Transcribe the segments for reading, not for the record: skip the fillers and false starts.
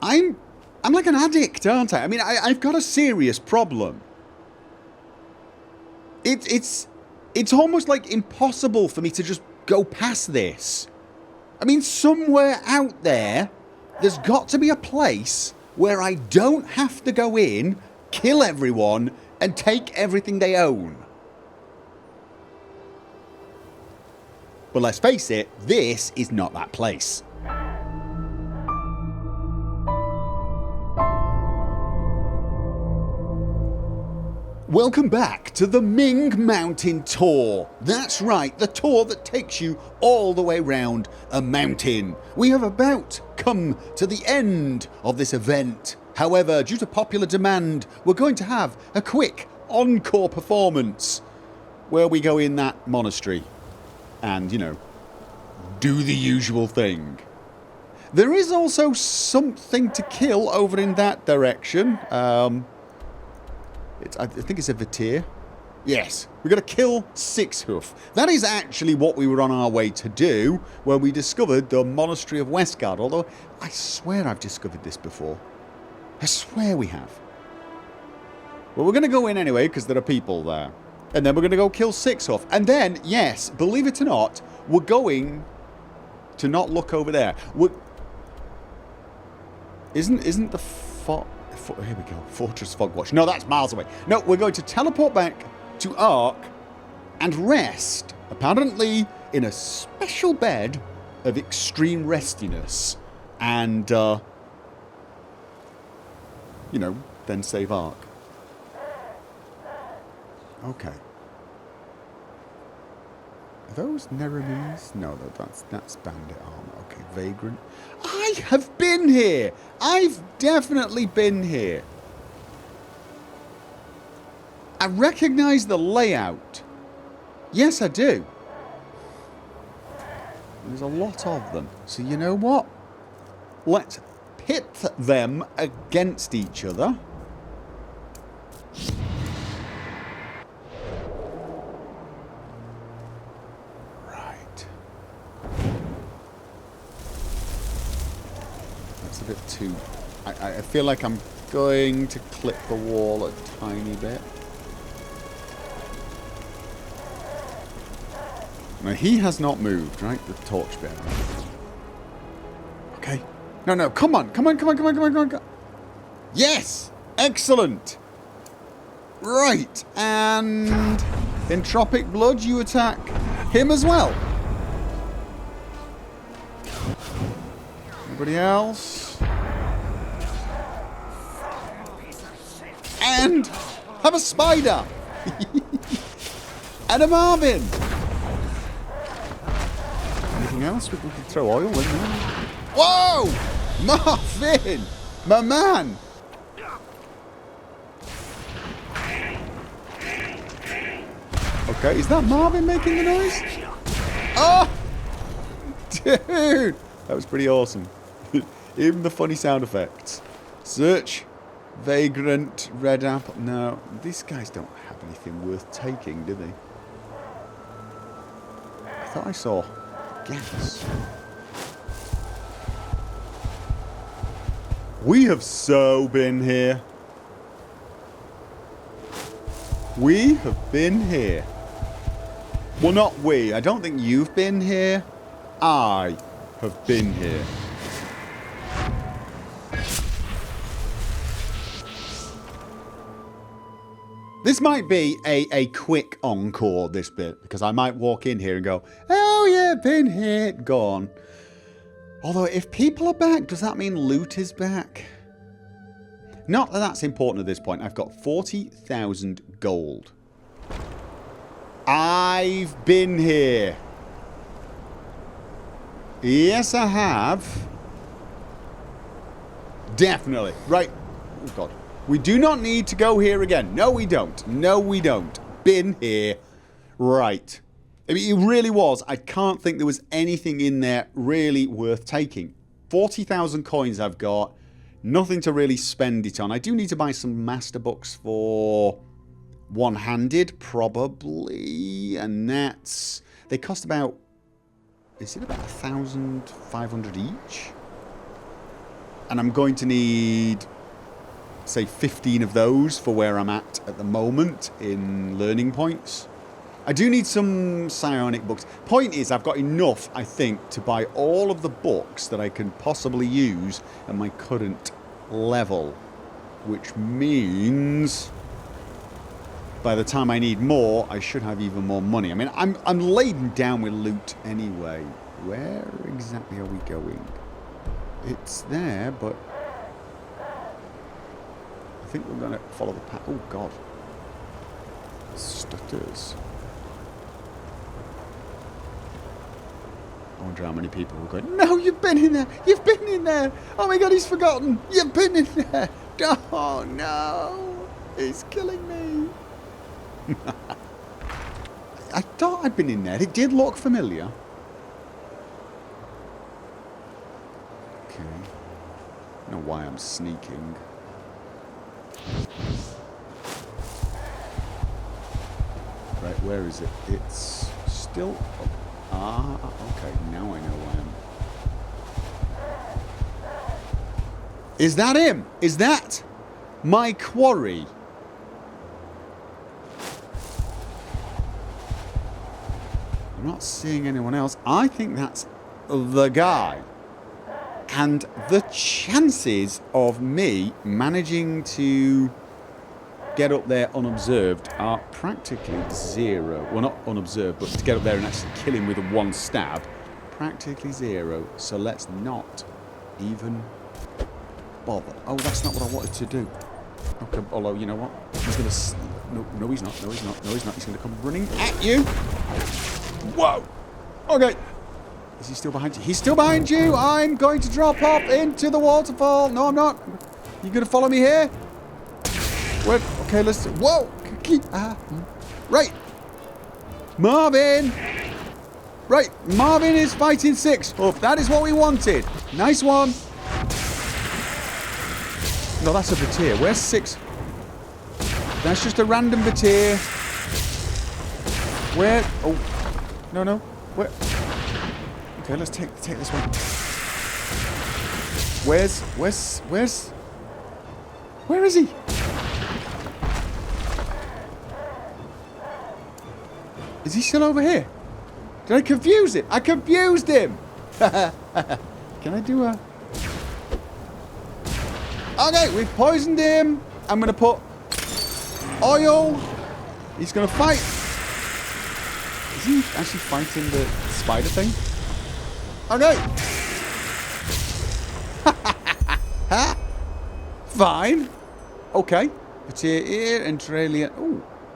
I'm like an addict, aren't I? I mean, I've got a serious problem. It's almost like impossible for me to just go past this. I mean, somewhere out there's got to be a place where I don't have to go in, kill everyone, and take everything they own. But let's face it, this is not that place. Welcome back to the Ming Mountain Tour. That's right, the tour that takes you all the way round a mountain. We have about come to the end of this event. However, due to popular demand, we're going to have a quick encore performance where we go in that monastery and, you know, do the usual thing. There is also something to kill over in that direction. I think it's a Vitir. Yes, we've got to kill Sixhoof. That is actually what we were on our way to do when we discovered the Monastery of Westgard. Although, I swear I've discovered this before. I swear we have. Well, we're going to go in anyway because there are people there. And then we're going to go kill Sixhoof. And then, yes, believe it or not, we're going to not look over there. Isn't the here we go. Fortress Fogwatch. No, that's miles away. No, we're going to teleport back to Ark and rest, apparently in a special bed of extreme restiness. And, you know, then save Ark. Okay. Are those Neremes? No, that's bandit armor. Okay, vagrant. I have been here! I've definitely been here. I recognise the layout. Yes, I do. There's a lot of them. So you know what? Let's pit them against each other. A bit too... I feel like I'm going to clip the wall a tiny bit. Now, he has not moved, right? The torchbearer. Okay. No, come on. Come on. Yes! Excellent! Right, and... Entropic Blood, you attack him as well. Anybody else? And have a spider! And a Marvin! Anything else? We can throw oil in there. Whoa! Marvin! My man! Okay, is that Marvin making the noise? Oh! Dude! That was pretty awesome. Even the funny sound effects. Search. Vagrant. Red apple. No. These guys don't have anything worth taking, do they? I thought I saw gas. We have so been here. We have been here. Well, not we. I don't think you've been here. I have been here. This might be a quick encore, this bit, because I might walk in here and go, oh yeah, been here, gone. Although, if people are back, does that mean loot is back? Not that that's important at this point. I've got 40,000 gold. I've been here. Yes, I have. Definitely. Right. Oh, God. We do not need to go here again. No, we don't. No, we don't. Been here. Right. I mean, it really was. I can't think there was anything in there really worth taking. 40,000 coins I've got. Nothing to really spend it on. I do need to buy some master books for one-handed, probably. And that's... They cost about... Is it about 1,500 each? And I'm going to need, say, 15 of those for where I'm at the moment in learning points. I do need some psionic books. Point is, I've got enough, I think, to buy all of the books that I can possibly use at my current level. Which means by the time I need more, I should have even more money. I mean, I'm laden down with loot anyway. Where exactly are we going? It's there, but I think we're going to follow the path. Oh, God. Stutters. I wonder how many people will go, no, you've been in there. You've been in there. Oh, my God, he's forgotten. You've been in there. Oh, no. He's killing me. I thought I'd been in there. It did look familiar. Okay. I don't know why I'm sneaking. Right, where is it? It's still up. Ah, okay. Now I know why I'm... Is that him? Is that my quarry? I'm not seeing anyone else. I think that's the guy. And the chances of me managing to get up there unobserved are practically zero. Well, not unobserved, but to get up there and actually kill him with one stab, practically zero. So let's not even bother. Oh, that's not what I wanted to do. Okay, although, you know what? He's going to... No, he's not. No, he's not. No, he's not. He's going to come running at you. Whoa. Okay. Is he still behind you? He's still behind you. I'm going to drop off into the waterfall. No, I'm not. You going to follow me here? Where? Okay, let's... Whoa. Right. Marvin. Right. Marvin is fighting 6. Oh, that is what we wanted. Nice one. No, that's a Batir. Where's 6? That's just a random Batir. Where? Oh. No. Where? Okay, let's take this one. Where is he? Is he still over here? Did I confuse it? I confused him! Can I do a... Okay, we've poisoned him. I'm going to put oil. He's going to fight. Is he actually fighting the spider thing? Okay. Fine. Okay. It's here, Enderalian.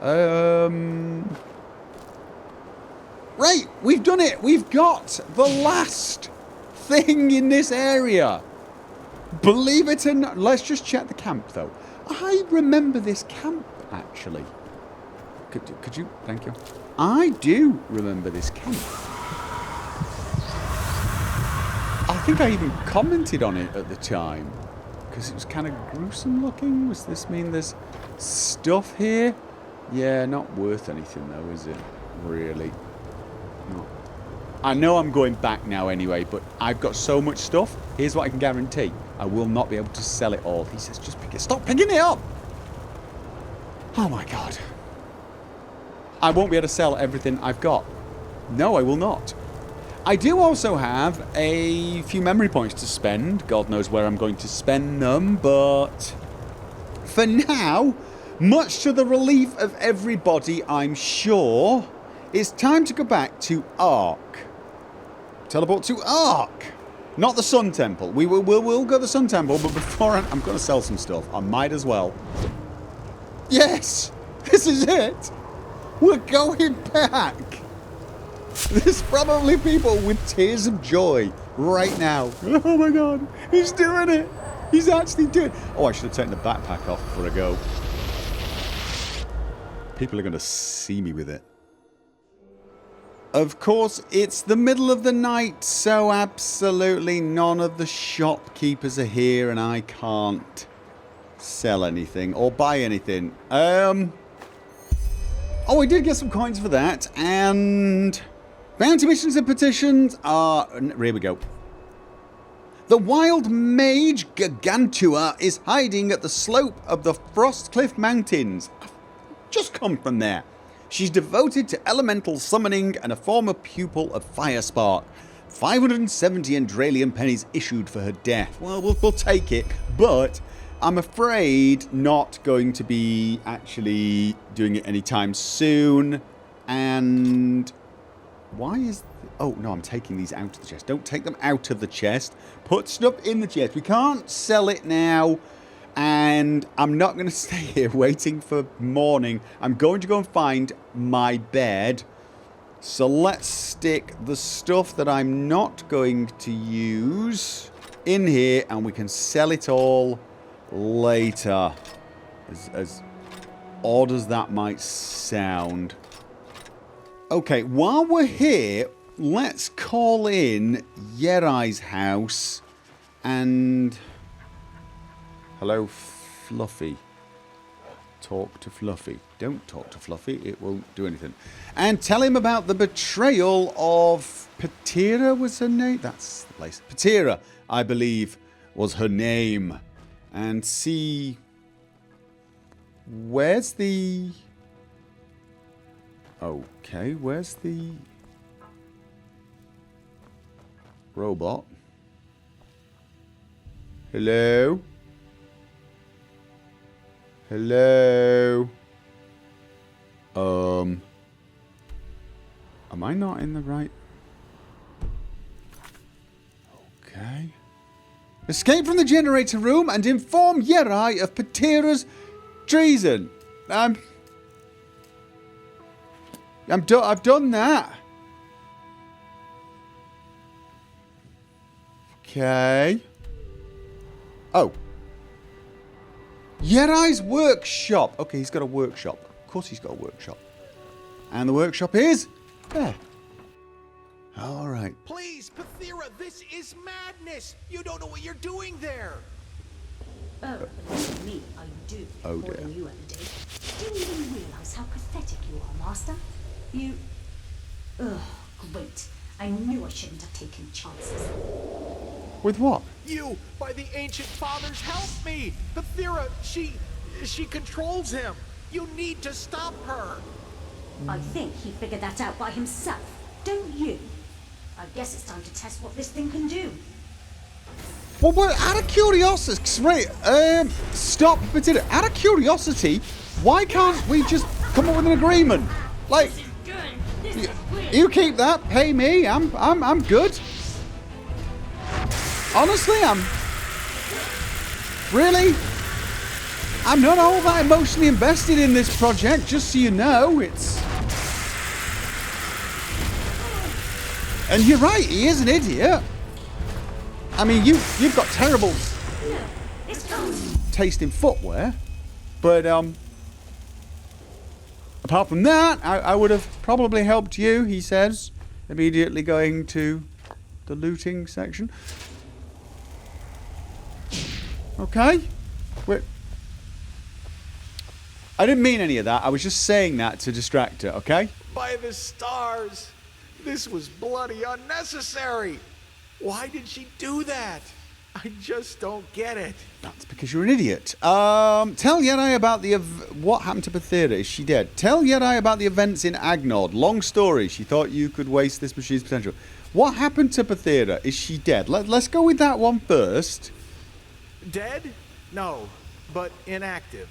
Oh. Right, we've done it. We've got the last thing in this area. Believe it or not. Let's just check the camp, though. I remember this camp, actually. Could you? Thank you. I do remember this camp. I think I even commented on it at the time. Because it was kind of gruesome looking. Does this mean there's stuff here? Yeah, not worth anything, though, is it? Really? No. I know I'm going back now anyway, but I've got so much stuff. Here's what I can guarantee. I will not be able to sell it all. He says, just pick it. Stop picking it up! Oh my God. I won't be able to sell everything I've got. No, I will not. I do also have a few memory points to spend. God knows where I'm going to spend them, but for now, much to the relief of everybody, I'm sure, it's time to go back to Ark. Teleport to Ark. Not the Sun Temple. We'll go to the Sun Temple, but before I'm going to sell some stuff. I might as well. Yes! This is it! We're going back! There's probably people with tears of joy right now. Oh my God, he's doing it! He's actually doing it! Oh, I should have taken the backpack off before I go. People are going to see me with it. Of course, it's the middle of the night, so absolutely none of the shopkeepers are here and I can't sell anything or buy anything. Oh, I did get some coins for that, and bounty missions and petitions are... Here we go. The wild mage Gargantua is hiding at the slope of the Frostcliff Mountains. I've just come from there. She's devoted to elemental summoning and a former pupil of Firespark. 570 Enderalian pennies issued for her death. Well, we'll take it, but I'm afraid not going to be actually doing it anytime soon. And why is... Oh, no, I'm taking these out of the chest. Don't take them out of the chest. Put stuff in the chest. We can't sell it now. And I'm not going to stay here waiting for morning. I'm going to go and find my bed. So let's stick the stuff that I'm not going to use in here. And we can sell it all later. As odd as that might sound. Okay, while we're here, let's call in Yerai's house. And... Hello, Fluffy. Talk to Fluffy. Don't talk to Fluffy. It won't do anything. And tell him about the betrayal of... Patira was her name? That's the place. Patira, I believe, was her name. And see... Where's the... Okay, where's the... robot? Hello? Hello? Am I not in the right... Okay. Escape from the generator room and inform Yerai of Patira's treason. I've done that. Okay. Oh. Yerai's workshop. Okay, he's got a workshop. Of course he's got a workshop. And the workshop is there. All right. Please, Pathira, this is madness. You don't know what you're doing there. Oh, believe me, I do. Oh, More dear. than you ever did. Do you even realize how pathetic you are, Master? You... Ugh, great. I knew I shouldn't have taken chances. With what? You, by the ancient fathers, help me! Pathira, she controls him. You need to stop her. I think he figured that out by himself. Don't you? I guess it's time to test what this thing can do. Well, out of curiosity, right, stop, Matilda. Out of curiosity, why can't we just come up with an agreement? Like, you keep that, pay me, I'm good. Honestly, I'm not all that emotionally invested in this project, just so you know. And you're right, he is an idiot. I mean, you've got terrible taste in footwear, but apart from that, I would have probably helped you, he says, immediately going to the looting section. Okay. I didn't mean any of that. I was just saying that to distract her, okay? By the stars, this was bloody unnecessary. Why did she do that? I just don't get it. That's because you're an idiot. Tell Yerai about what happened to Pathira. Is she dead? Tell Yerai about the events in Agnod. Long story. She thought you could waste this machine's potential. What happened to Pathira? Is she dead? Let's go with that one first. Dead? No, but inactive.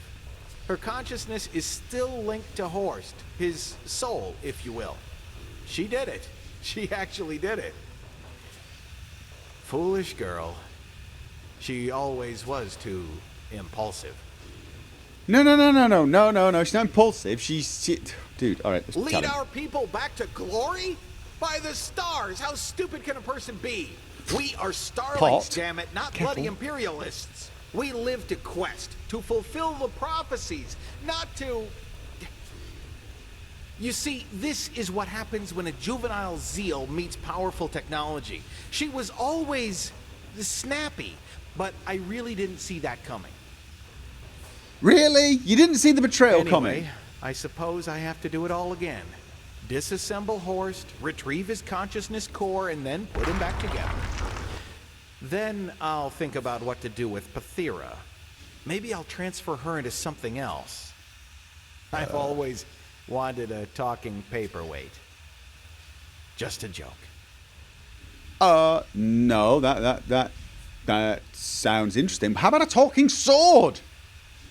Her consciousness is still linked to Horst, his soul, if you will. She did it. She actually did it. Foolish girl. She always was too impulsive. No. She's not impulsive. Dude, all right. Lead our people back to glory? By the stars, how stupid can a person be? We are starlings, damn it, not bloody imperialists. We live to quest, to fulfill the prophecies, not to... You see, this is what happens when a juvenile zeal meets powerful technology. She was always snappy, but I really didn't see that coming. Really? You didn't see the betrayal coming? I suppose I have to do it all again. Disassemble Horst, retrieve his consciousness core, and then put him back together. Then I'll think about what to do with Pathira. Maybe I'll transfer her into something else. I've always wanted a talking paperweight. Just a joke. No, that sounds interesting. How about a talking sword?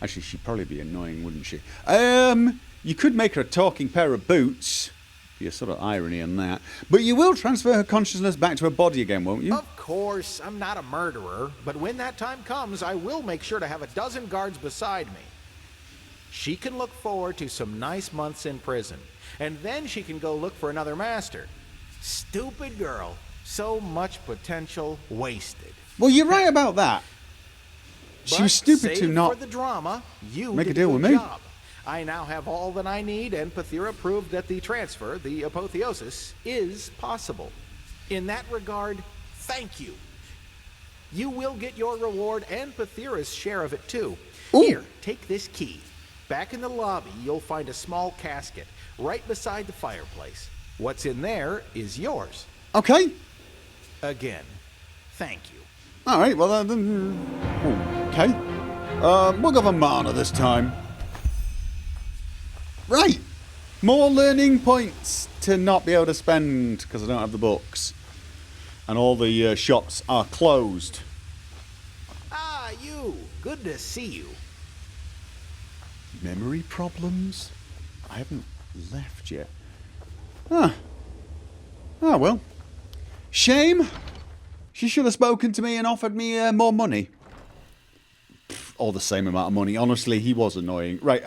Actually, she'd probably be annoying, wouldn't she? You could make her a talking pair of boots. Be a sort of irony in that. But you will transfer her consciousness back to her body again, won't you? Of course, I'm not a murderer, but when that time comes, I will make sure to have a dozen guards beside me. She can look forward to some nice months in prison, and then she can go look for another master. Stupid girl. So much potential wasted. Well, you're right about that. She was stupid to not for the drama, you make did a deal with me. job. I now have all that I need, and Pathira proved that the transfer, the apotheosis, is possible. In that regard, thank you. You will get your reward and Pathira's share of it too. Ooh. Here, take this key. Back in the lobby, you'll find a small casket right beside the fireplace. What's in there is yours. Okay. Again, thank you. All right, well, okay. We'll go for Mana this time. Right. More learning points to not be able to spend because I don't have the books. And all the shops are closed. Ah, you. Good to see you. Memory problems? I haven't left yet. Ah, well. Shame. She should have spoken to me and offered me more money. Or the same amount of money. Honestly, he was annoying. Right,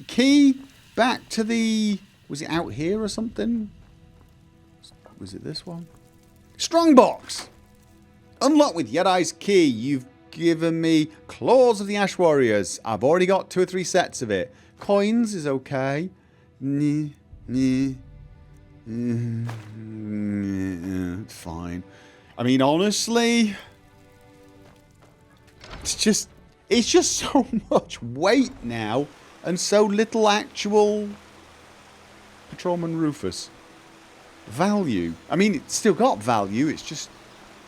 key back to the... Was it out here or something? Was it this one? Strongbox! Unlock with Yadai's key. You've given me Claws of the Ash Warriors. I've already got 2 or 3 sets of it. Coins is okay. Fine. I mean, honestly, it's just so much weight now and so little actual Patrolman Rufus value. I mean, it's still got value. It's just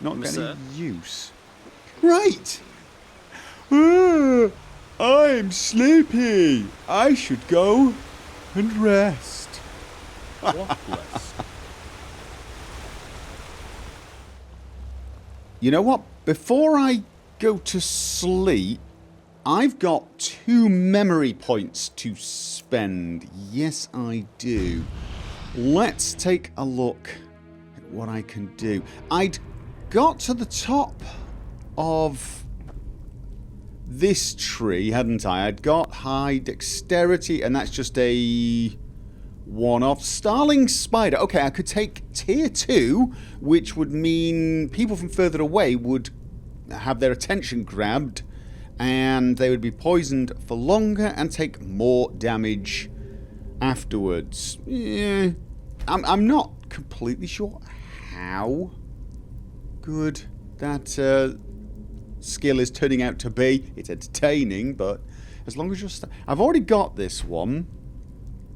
not getting use. Right. I'm sleepy. I should go and rest. What rest? You know what? Before I go to sleep, I've got 2 memory points to spend. Yes, I do. Let's take a look at what I can do. I'd got to the top of this tree, hadn't I? I'd got high dexterity, and that's just a one-off. Starling Spider. Okay, I could take tier 2, which would mean people from further away would have their attention grabbed, and they would be poisoned for longer and take more damage afterwards. Yeah, I'm not completely sure how good that skill is turning out to be. It's entertaining, but as long as you're... I've already got this one.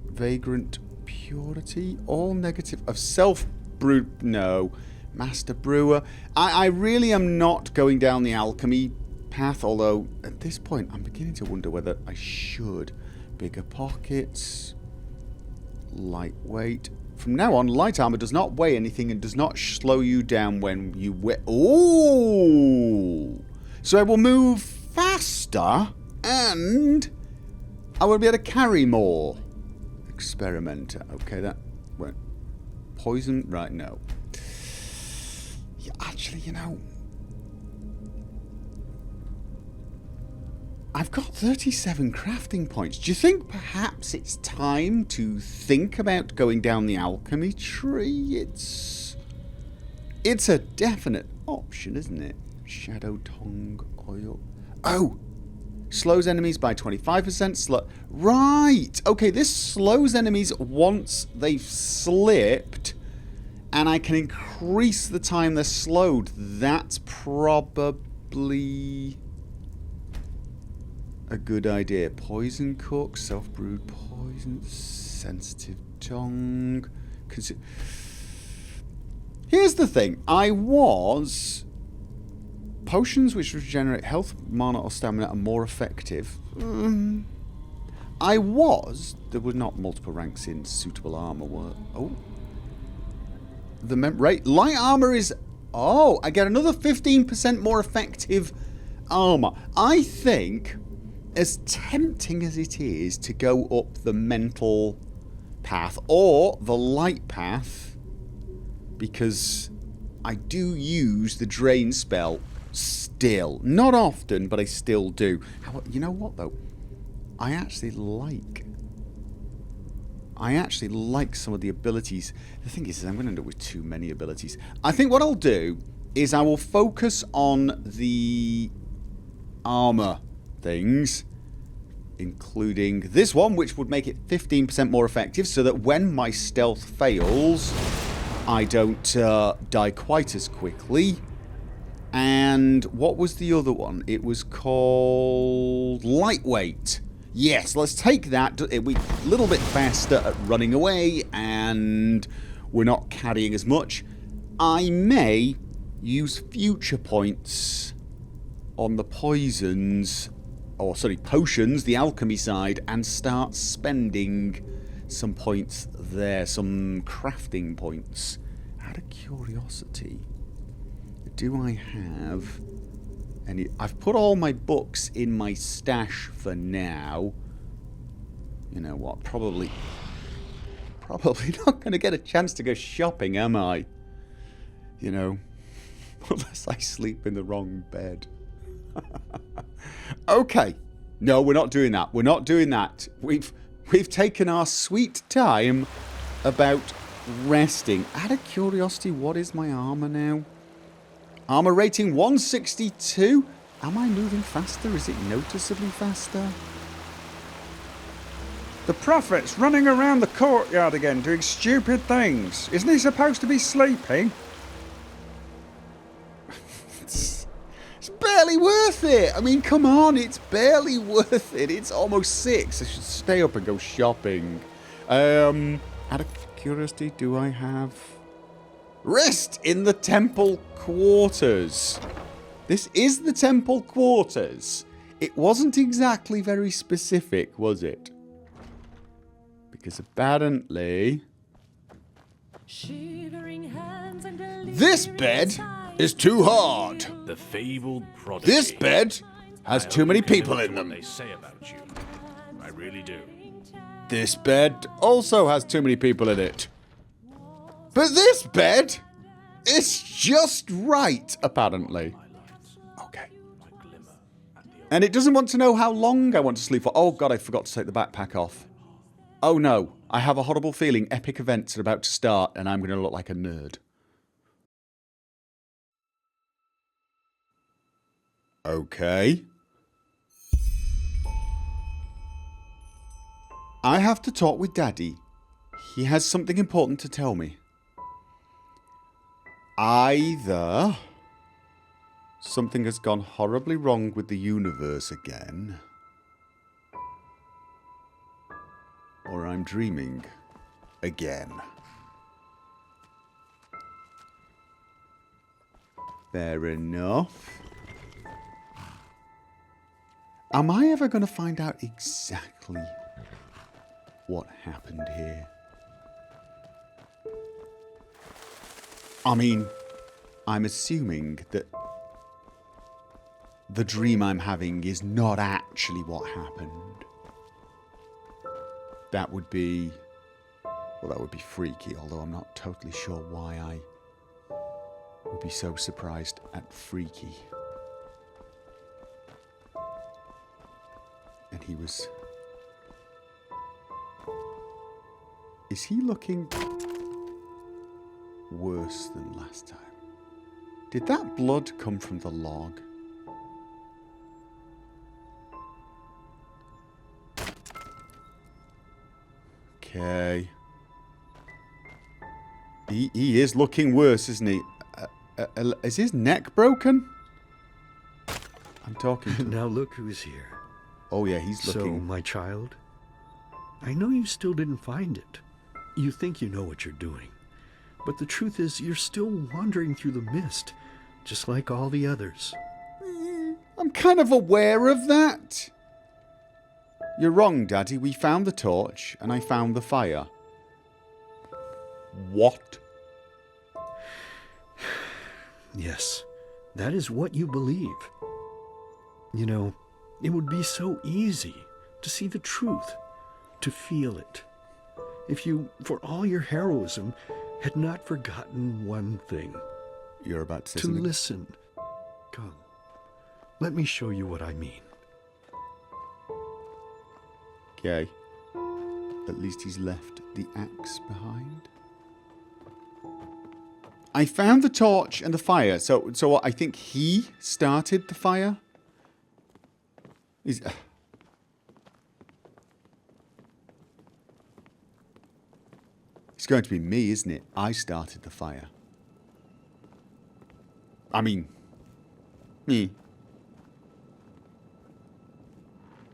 Vagrant Purity. All negative of self-brewed... No. Master Brewer. I really am not going down the alchemy path, although at this point I'm beginning to wonder whether I should. Bigger pockets. Lightweight. From now on, light armor does not weigh anything and does not slow you down when you wear... Ooh! So I will move faster and I will be able to carry more. Experimenter. Okay, that went... Poison? Right, no. Yeah, actually, you know... I've got 37 crafting points. Do you think perhaps it's time to think about going down the alchemy tree? It's a definite option, isn't it? Shadow Tongue Oil. Oh! Slows enemies by 25%. Right! Okay, this slows enemies once they've slipped, and I can increase the time they're slowed. That's probably a good idea. Poison Cook, self-brewed poison, sensitive tongue. Here's the thing. I was Potions which regenerate health, mana, or stamina are more effective. There were not multiple ranks in suitable armor. Oh. Light armor is... Oh, I get another 15% more effective armor. I think, as tempting as it is to go up the mental path or the light path, because I do use the drain spell still. Not often, but I still do. You know what, though? I actually like some of the abilities. The thing is I'm going to end up with too many abilities. I think what I'll do is I will focus on the armor things, including this one, which would make it 15% more effective, so that when my stealth fails, I don't die quite as quickly. And what was the other one? It was called lightweight. Yes, let's take that. We're a little bit faster at running away, and we're not carrying as much. I may use future points on the potions, potions, the alchemy side, and start spending some points there, some crafting points. Out of curiosity, do I have any... I've put all my books in my stash for now. You know what, probably not going to get a chance to go shopping, am I? You know, unless I sleep in the wrong bed. Okay. No, we're not doing that. We're not doing that. We've taken our sweet time about resting. Out of curiosity, what is my armor now? Armor rating 162. Am I moving faster? Is it noticeably faster? The prophet's running around the courtyard again doing stupid things. Isn't he supposed to be sleeping? It's barely worth it. I mean, come on, it's barely worth it. It's almost 6. I should stay up and go shopping. Out of curiosity, do I have... Rest in the temple quarters. This is the temple quarters. It wasn't exactly very specific, was it? Because apparently... This bed is too hard. The fabled prodigy. This bed has too many people in them. They say about you. I really do. This bed also has too many people in it. But this bed is just right, apparently. Okay. And it doesn't want to know how long I want to sleep for. Oh, God, I forgot to take the backpack off. Oh, no. I have a horrible feeling epic events are about to start, and I'm going to look like a nerd. Okay. I have to talk with Daddy. He has something important to tell me. Either something has gone horribly wrong with the universe again, or I'm dreaming again. Fair enough. Am I ever going to find out exactly what happened here? I mean, I'm assuming that the dream I'm having is not actually what happened. That would be... well, that would be freaky, although I'm not totally sure why I would be so surprised at freaky. And he was... Is he looking worse than last time? Did that blood come from the log? Okay. He is looking worse, isn't he? Is his neck broken? I'm talking to him. Now look who's here. Oh yeah, he's looking... So, my child, I know you still didn't find it. You think you know what you're doing. But the truth is, you're still wandering through the mist, just like all the others. I'm kind of aware of that. You're wrong, Daddy. We found the torch, and I found the fire. What? Yes, that is what you believe. You know, it would be so easy to see the truth, to feel it, if you, for all your heroism, had not forgotten one thing. You're about to say To something? listen. Come, let me show you what I mean. Okay. At least he's left the axe behind. I found the torch and the fire. So I think he started the fire. It's going to be me, isn't it? I started the fire. I mean, me.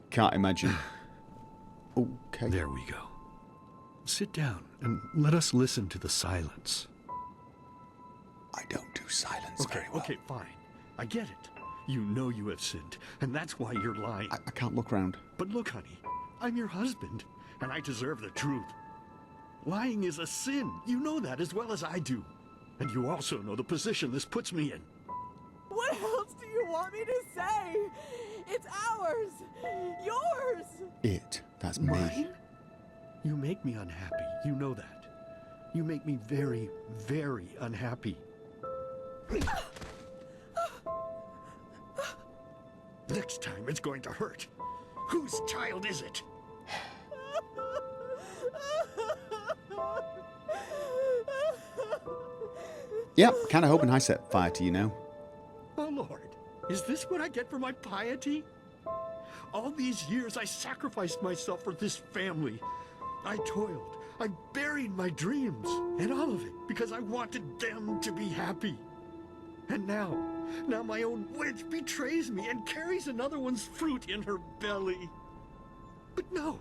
Can't imagine. Okay. There we go. Sit down and let us listen to the silence. I don't do silence very well. Okay, fine. I get it. You know you have sinned, and that's why you're lying. I can't look round. But look, honey, I'm your husband, and I deserve the truth. Lying is a sin. You know that as well as I do. And you also know the position this puts me in. What else do you want me to say? It's ours. Yours. That's me. Mine? You make me unhappy. You know that. You make me very, very unhappy. Next time it's going to hurt. Whose child is it? Yep, kind of hoping I set fire to you now. Oh, Lord, is this what I get for my piety? All these years I sacrificed myself for this family. I toiled, I buried my dreams, and all of it because I wanted them to be happy. And now my own witch betrays me and carries another one's fruit in her belly. But no,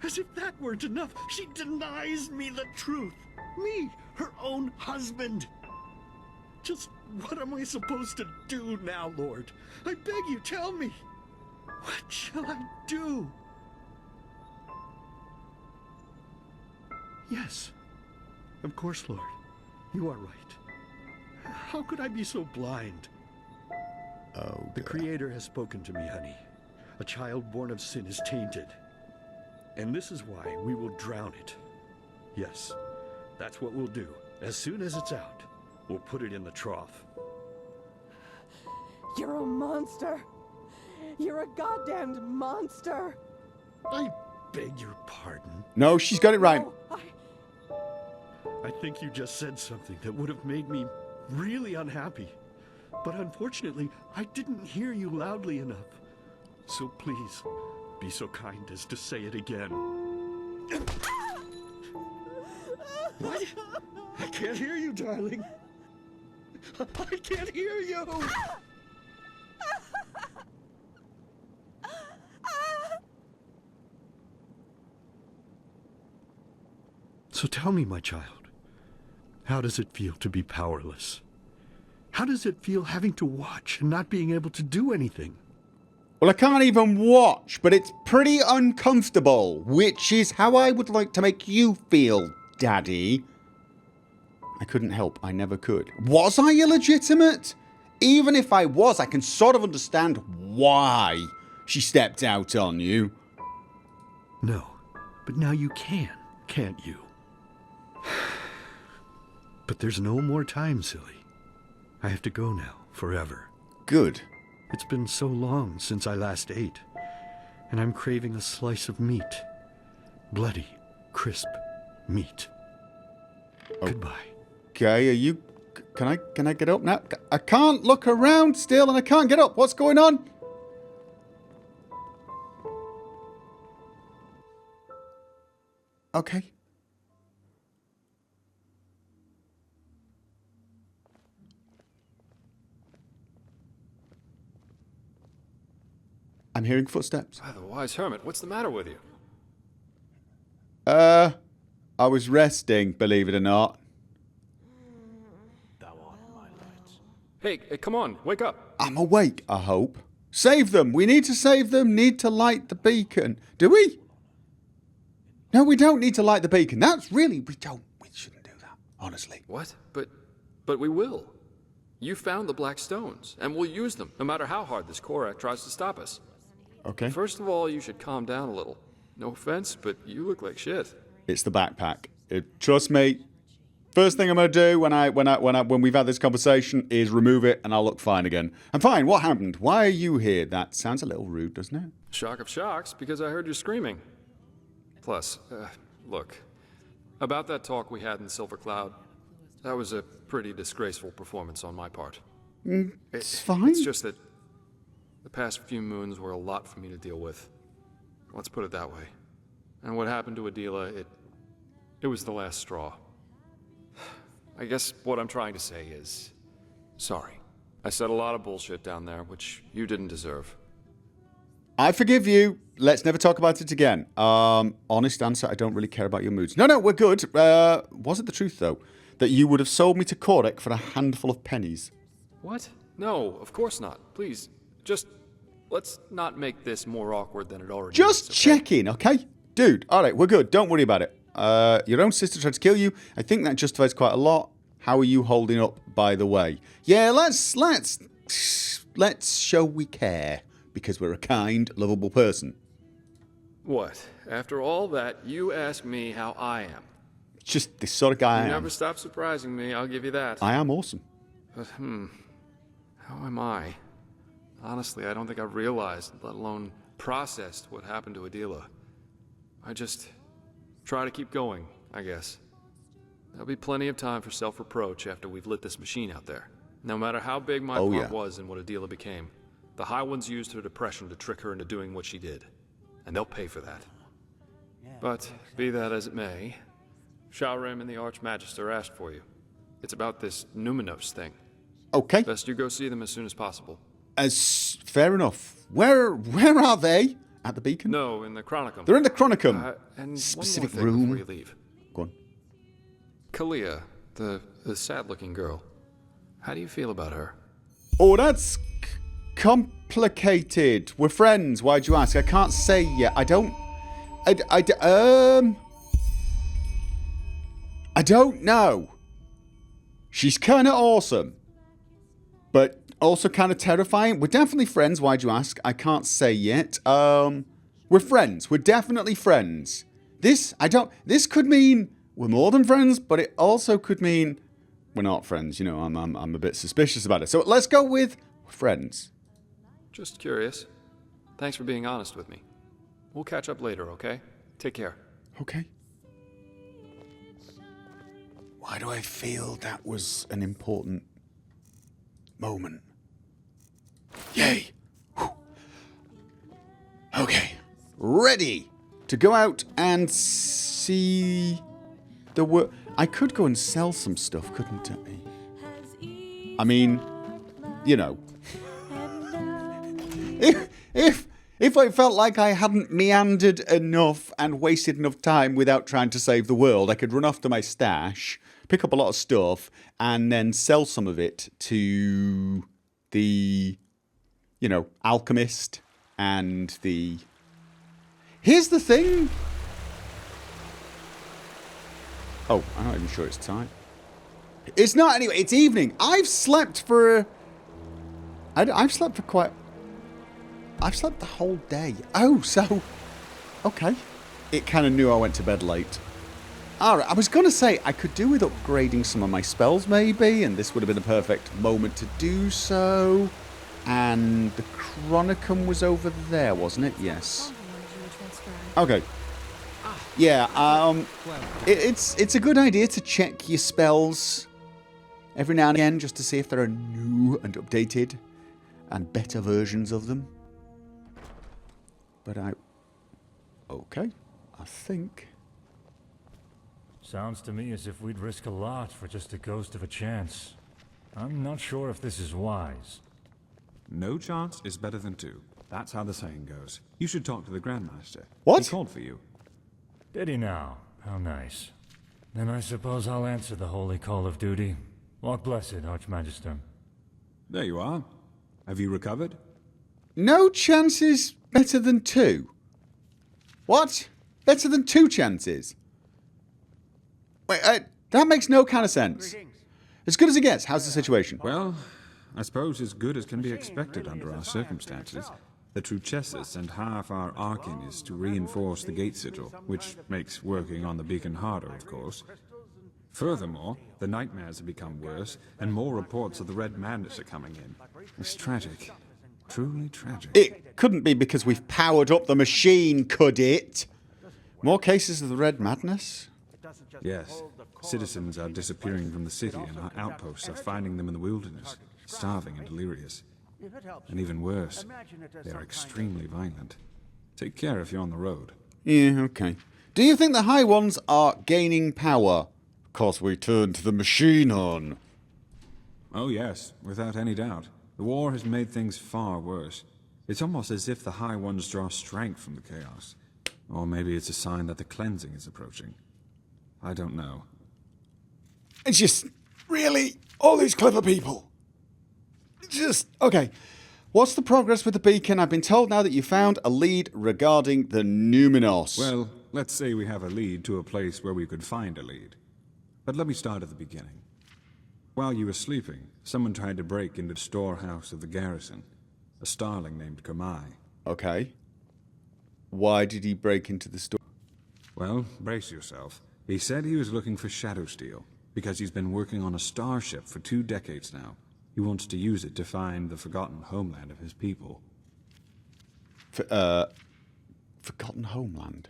as if that weren't enough, she denies me the truth. Me, her own husband. Just what am I supposed to do now, Lord? I beg you, tell me. What shall I do? Yes, of course, Lord. You are right. How could I be so blind? Oh, The Creator has spoken to me, honey. A child born of sin is tainted. And this is why we will drown it. Yes, that's what we'll do. As soon as it's out, we'll put it in the trough. You're a monster. You're a goddamned monster. I beg your pardon. No, she's got it right. No, I think you just said something that would have made me really unhappy. But unfortunately, I didn't hear you loudly enough. So please, be so kind as to say it again. What? I can't hear you, darling. I can't hear you. So tell me, my child, how does it feel to be powerless? How does it feel having to watch and not being able to do anything? Well, I can't even watch, but it's pretty uncomfortable, which is how I would like to make you feel, Daddy. I couldn't help. I never could. Was I illegitimate? Even if I was, I can sort of understand why she stepped out on you. No, but now you can, can't you? But there's no more time, silly. I have to go now, forever. Good. It's been so long since I last ate, and I'm craving a slice of meat. Bloody, crisp meat. Goodbye. Okay, are you... Can I get up now? I can't look around still and I can't get up. What's going on? Okay. I'm hearing footsteps. Ah, the wise hermit, what's the matter with you? I was resting, believe it or not. Thou art my light. Hey, come on, wake up. I'm awake, I hope. Save them. We need to save them. Need to light the beacon. Do we? No, we don't need to light the beacon. That's really... We shouldn't do that, honestly. What? But we will. You found the Black Stones, and we'll use them, no matter how hard this Korak tries to stop us. Okay. First of all, you should calm down a little. No offense, but you look like shit. It's the backpack. Trust me. First thing I'm gonna do when we've had this conversation is remove it, and I'll look fine again. I'm fine. What happened? Why are you here? That sounds a little rude, doesn't it? Shock of shocks, because I heard you screaming. Plus, look, about that talk we had in Silver Cloud, that was a pretty disgraceful performance on my part. It's fine. It's just that the past few moons were a lot for me to deal with. Let's put it that way. And what happened to Adela, it was the last straw. I guess what I'm trying to say is, sorry. I said a lot of bullshit down there, which you didn't deserve. I forgive you. Let's never talk about it again. Honest answer, I don't really care about your moods. No, we're good. Was it the truth, though, that you would have sold me to Korek for a handful of pennies? What? No, of course not. Please, just let's not make this more awkward than it already is. Just Okay? checking, okay? Dude, all right, we're good. Don't worry about it. Your own sister tried to kill you. I think that justifies quite a lot. How are you holding up, by the way? Yeah, let's show we care, because we're a kind, lovable person. What? After all that, you ask me how I am. Just this sort of guy I You am. never stop surprising me, I'll give you that. I am awesome. But, how am I? Honestly, I don't think I've realized, let alone processed, what happened to Adela. I just try to keep going, I guess. There'll be plenty of time for self-reproach after we've lit this machine out there. No matter how big my part was in what Adela became, the High Ones used her depression to trick her into doing what she did. And they'll pay for that. But, be that as it may, Skyrim and the Archmagister asked for you. It's about this Numinos thing. Okay. Best you go see them as soon as possible. Fair enough. Where are they? At the beacon? No, in the Chronicum. They're in the Chronicum. And Specific one more thing room. before you leave. Go on. Kalia, the sad-looking girl. How do you feel about her? Oh, that's complicated. We're friends. Why'd you ask? I can't say yet. I don't know. She's kind of awesome, but also kind of terrifying. We're definitely friends. Why'd you ask? I can't say yet. We're friends. We're definitely friends. This could mean we're more than friends, but it also could mean we're not friends. You know, I'm a bit suspicious about it. So let's go with friends. Just curious. Thanks for being honest with me. We'll catch up later, okay? Take care. Okay. Why do I feel that was an important moment? Yay! Whew. Okay. Ready to go out and see the world. I could go and sell some stuff, couldn't I? I mean, you know. If I felt like I hadn't meandered enough and wasted enough time without trying to save the world, I could run off to my stash, pick up a lot of stuff, and then sell some of it to the, alchemist and the... Here's the thing. Oh, I'm not even sure it's time. It's not, anyway, it's evening. I've slept the whole day. Oh, so... Okay. It kind of knew I went to bed late. Alright, I was going to say I could do with upgrading some of my spells, maybe, and this would have been a perfect moment to do so. And the Chronicum was over there, wasn't it? Yes. Okay. Yeah, it's a good idea to check your spells every now and again, just to see if there are new and updated and better versions of them. But okay, I think. Sounds to me as if we'd risk a lot for just a ghost of a chance. I'm not sure if this is wise. No chance is better than two. That's how the saying goes. You should talk to the Grandmaster. What? He called for you. Did he now? How nice. Then I suppose I'll answer the holy call of duty. Walk blessed, Archmagister. There you are. Have you recovered? No chances better than 2. What? Better than 2 chances? Wait, that makes no kind of sense. As good as it gets, how's the situation? Well, I suppose as good as can be expected under our circumstances. The Truchesses sent half our Arcanists to reinforce the gate sigil, which makes working on the beacon harder, of course. Furthermore, the nightmares have become worse, and more reports of the Red Madness are coming in. It's tragic. Truly tragic. It couldn't be because we've powered up the machine, could it? More cases of the Red Madness? Yes. Citizens are disappearing from the city, and our outposts are finding them in the wilderness, starving and delirious. And even worse, they are extremely violent. Take care if you're on the road. Yeah, okay. Do you think the High Ones are gaining power? Because we turned the machine on. Oh yes, without any doubt. The war has made things far worse. It's almost as if the High Ones draw strength from the chaos. Or maybe it's a sign that the cleansing is approaching. I don't know. It's just, really, all these clever people. Just, okay. What's the progress with the beacon? I've been told now that you found a lead regarding the Numinos. Well, let's say we have a lead to a place where we could find a lead. But let me start at the beginning. While you were sleeping, someone tried to break into the storehouse of the garrison. A starling named Kamai. Okay. Why did he break into the store? Well, brace yourself. He said he was looking for shadow steel, because he's been working on a starship for 2 decades now. He wants to use it to find the forgotten homeland of his people. Forgotten homeland?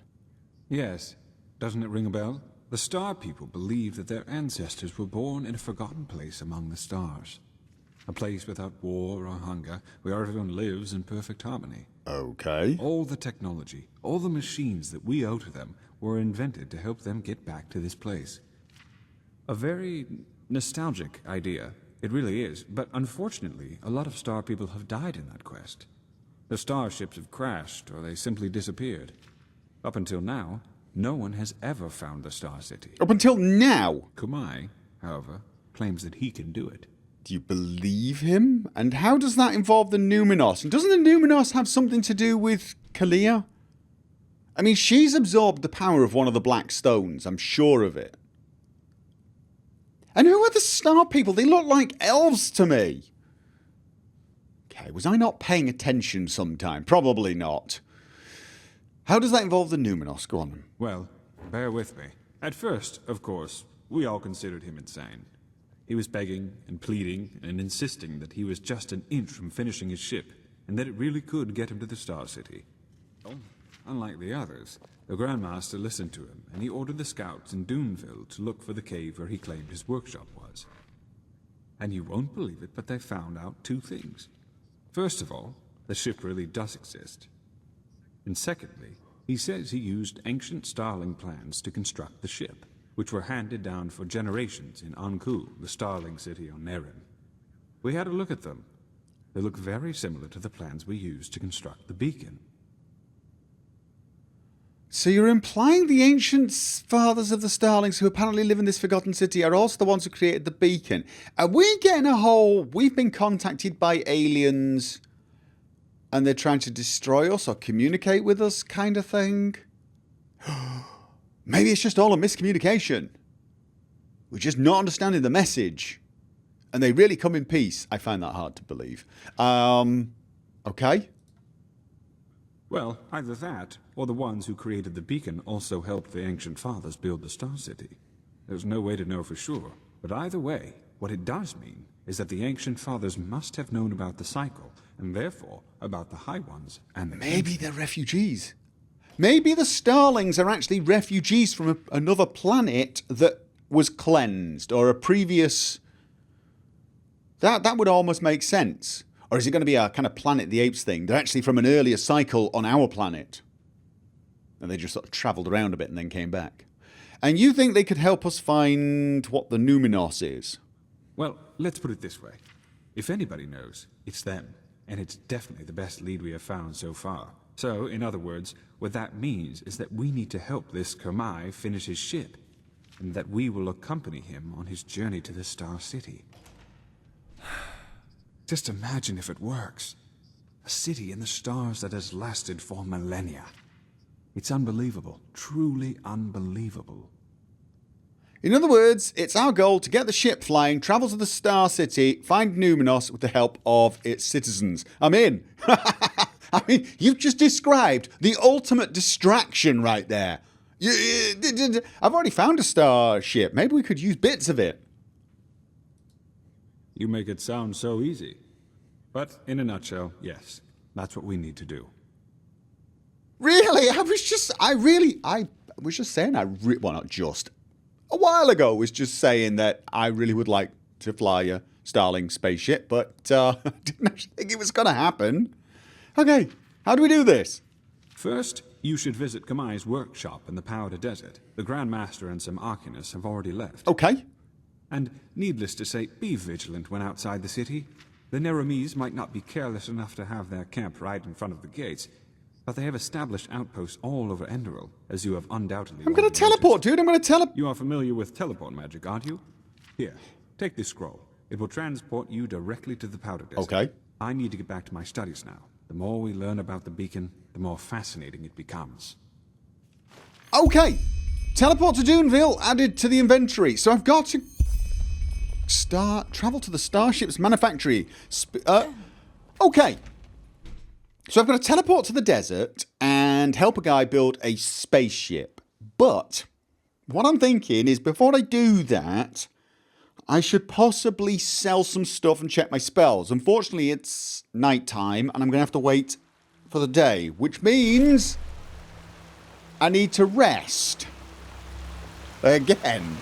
Yes. Doesn't it ring a bell? The Star People believe that their ancestors were born in a forgotten place among the stars. A place without war or hunger, where everyone lives in perfect harmony. Okay. All the technology, all the machines that we owe to them were invented to help them get back to this place. A very nostalgic idea. It really is. But unfortunately, a lot of Star People have died in that quest. The starships have crashed, or they simply disappeared. Up until now, no one has ever found the Star City. Up until now? Kumai, however, claims that he can do it. Do you believe him? And how does that involve the Numinos? And doesn't the Numinos have something to do with Kalia? I mean, she's absorbed the power of one of the Black Stones. I'm sure of it. And who are the Star People? They look like elves to me. Okay, was I not paying attention sometime? Probably not. How does that involve the Numinos? Go on. Well, bear with me. At first, of course, we all considered him insane. He was begging and pleading and insisting that he was just an inch from finishing his ship, and that it really could get him to the Star City. Unlike the others, the Grandmaster listened to him, and he ordered the scouts in Duneville to look for the cave where he claimed his workshop was. And you won't believe it, but they found out 2 things. First of all, the ship really does exist. And secondly, he says he used ancient Starling plans to construct the ship, which were handed down for generations in Anku, the Starling city on Nerim. We had a look at them. They look very similar to the plans we used to construct the beacon. So you're implying the ancient fathers of the Starlings who apparently live in this forgotten city are also the ones who created the beacon. Are we getting a whole, we've been contacted by aliens and they're trying to destroy us or communicate with us kind of thing? Maybe it's just all a miscommunication. We're just not understanding the message. And they really come in peace. I find that hard to believe. Okay. Well, either that, or the ones who created the beacon also helped the ancient fathers build the Star City. There's no way to know for sure, but either way, what it does mean is that the ancient fathers must have known about the cycle, and therefore about the High Ones and the Maybe they're refugees. Maybe the Starlings are actually refugees from another planet that was cleansed, or a previous... That would almost make sense. Or is it going to be a kind of Planet of the Apes thing? They're actually from an earlier cycle on our planet. And they just sort of travelled around a bit and then came back. And you think they could help us find what the Numinos is? Well, let's put it this way. If anybody knows, it's them. And it's definitely the best lead we have found so far. So, in other words, what that means is that we need to help this Kamai finish his ship. And that we will accompany him on his journey to the Star City. Just imagine if it works. A city in the stars that has lasted for millennia. It's unbelievable. Truly unbelievable. In other words, it's our goal to get the ship flying, travel to the Star City, find Numenos with the help of its citizens. I'm in. I mean, you've just described the ultimate distraction right there. I've already found a starship. Maybe we could use bits of it. You make it sound so easy. But in a nutshell, yes, that's what we need to do. Really? I was just saying, well, not just. A while ago, I was just saying that I really would like to fly a Starling spaceship, but I didn't actually think it was going to happen. Okay, how do we do this? First, you should visit Kamai's workshop in the Powder Desert. The Grand Master and some Arcanists have already left. Okay. And needless to say, be vigilant when outside the city. The Neramis might not be careless enough to have their camp right in front of the gates, but they have established outposts all over Enderal, as you have undoubtedly I'm going to teleport, dude. I'm going to teleport. You are familiar with teleport magic, aren't you? Here, take this scroll. It will transport you directly to the Powder Desert. Okay. I need to get back to my studies now. The more we learn about the beacon, the more fascinating it becomes. Okay. Teleport to Duneville added to the inventory. So I've got to travel to the starship's manufactory. Okay. So I've got to teleport to the desert and help a guy build a spaceship. But what I'm thinking is before I do that, I should possibly sell some stuff and check my spells. Unfortunately, it's nighttime and I'm going to have to wait for the day, which means I need to rest. Again.